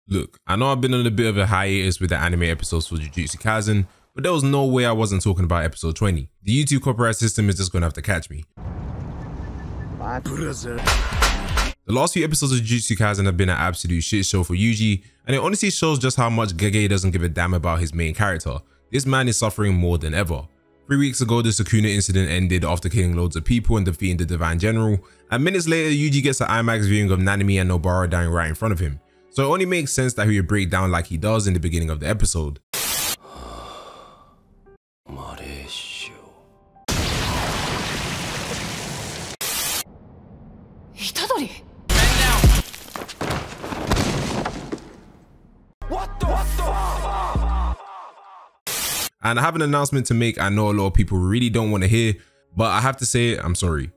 Look, I know I've been on a bit of a hiatus with the anime episodes for Jujutsu Kaisen, but there was no way I wasn't talking about episode 20. The YouTube copyright system is just gonna have to catch me. The last few episodes of Jujutsu Kaisen have been an absolute shit show for Yuji, and it honestly shows just how much Gege doesn't give a damn about his main character. This man is suffering more than ever. 3 weeks ago, the Sukuna incident ended after killing loads of people and defeating the Divine General, and minutes later, Yuji gets an IMAX viewing of Nanami and Nobara dying right in front of him. So it only makes sense that he would break down like he does in the beginning of the episode. Itadori! And I have an announcement to make I know a lot of people really don't want to hear, but I have to say it, I'm sorry.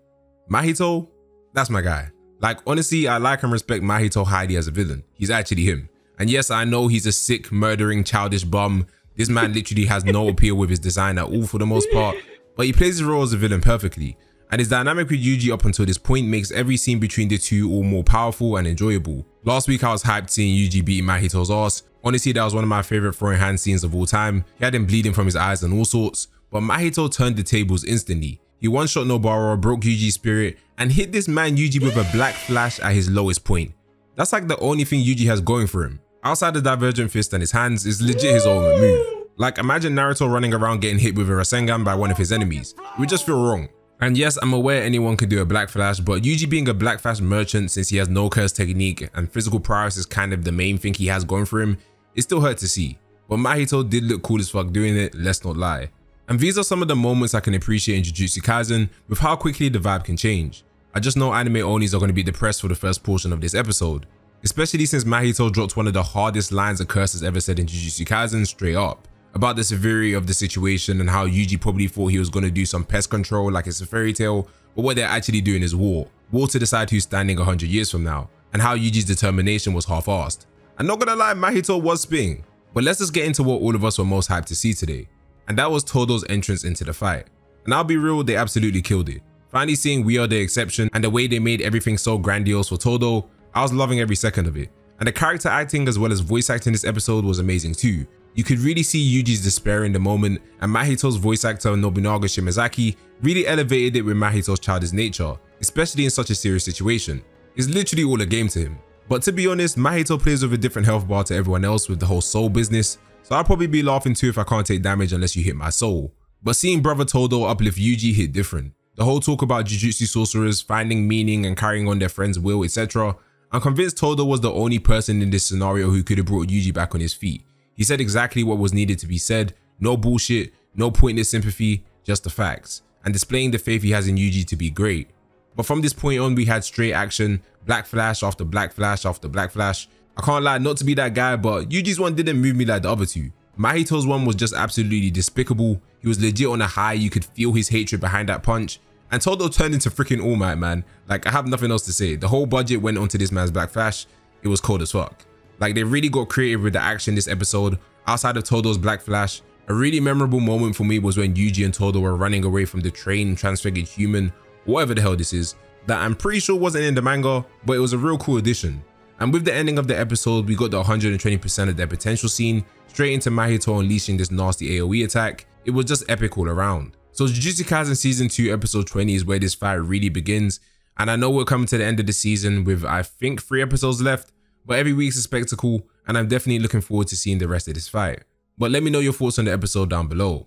Mahito, that's my guy. Like, honestly, I like and respect Mahito highly as a villain. He's actually him. And yes, I know he's a sick, murdering, childish bum. This man literally has no appeal with his design at all for the most part, but he plays his role as a villain perfectly. And his dynamic with Yuji up until this point makes every scene between the two all more powerful and enjoyable. Last week I was hyped seeing Yuji beating Mahito's ass. Honestly, that was one of my favorite throwing hand scenes of all time. He had him bleeding from his eyes and all sorts, but Mahito turned the tables instantly. He one-shot Nobara, broke Yuji's spirit, and hit this man Yuji with a black flash at his lowest point. That's like the only thing Yuji has going for him. Outside the divergent fist and his hands, is legit his ultimate move. Like, imagine Naruto running around getting hit with a Rasengan by one of his enemies. It would just feel wrong. And yes, I'm aware anyone could do a black flash, but Yuji being a black flash merchant since he has no curse technique and physical prowess is kind of the main thing he has going for him, it still hurt to see. But Mahito did look cool as fuck doing it, let's not lie. And these are some of the moments I can appreciate in Jujutsu Kaisen with how quickly the vibe can change. I just know anime onlys are going to be depressed for the first portion of this episode, especially since Mahito dropped one of the hardest lines a curse has ever said in Jujutsu Kaisen straight up, about the severity of the situation and how Yuji probably thought he was going to do some pest control like it's a fairy tale, but what they're actually doing is war to decide who's standing 100 years from now, and how Yuji's determination was half-assed. I'm not gonna lie, Mahito was spitting, but let's just get into what all of us were most hyped to see today, and that was Todo's entrance into the fight. And I'll be real, they absolutely killed it. Finally seeing We Are the Exception and the way they made everything so grandiose for Todo, I was loving every second of it. And the character acting as well as voice acting in this episode was amazing too. You could really see Yuji's despair in the moment, and Mahito's voice actor Nobunaga Shimazaki really elevated it with Mahito's childish nature, especially in such a serious situation. It's literally all a game to him. But to be honest, Mahito plays with a different health bar to everyone else with the whole soul business, so I'll probably be laughing too if I can't take damage unless you hit my soul. But seeing brother Todo uplift Yuji hit different. The whole talk about Jujutsu sorcerers finding meaning and carrying on their friend's will, etc. I'm convinced Todo was the only person in this scenario who could have brought Yuji back on his feet. He said exactly what was needed to be said, no bullshit, no pointless sympathy, just the facts, and displaying the faith he has in Yuji to be great. But from this point on, we had straight action, black flash after black flash after black flash. I can't lie, not to be that guy, but Yuji's one didn't move me like the other two. Mahito's one was just absolutely despicable. He was legit on a high, you could feel his hatred behind that punch. And Todo turned into freaking All Might, man. Like, I have nothing else to say. The whole budget went onto this man's black flash. It was cold as fuck. Like, they really got creative with the action this episode. Outside of Todo's black flash, a really memorable moment for me was when Yuji and Todo were running away from the trained transfigured human, whatever the hell this is, that I'm pretty sure wasn't in the manga, but it was a real cool addition. And with the ending of the episode, we got the 120% of their potential scene, straight into Mahito unleashing this nasty AoE attack. It was just epic all around. So Jujutsu Kaisen Season 2 Episode 20 is where this fight really begins, and I know we're coming to the end of the season with I think 3 episodes left, but every week's a spectacle, and I'm definitely looking forward to seeing the rest of this fight. But let me know your thoughts on the episode down below.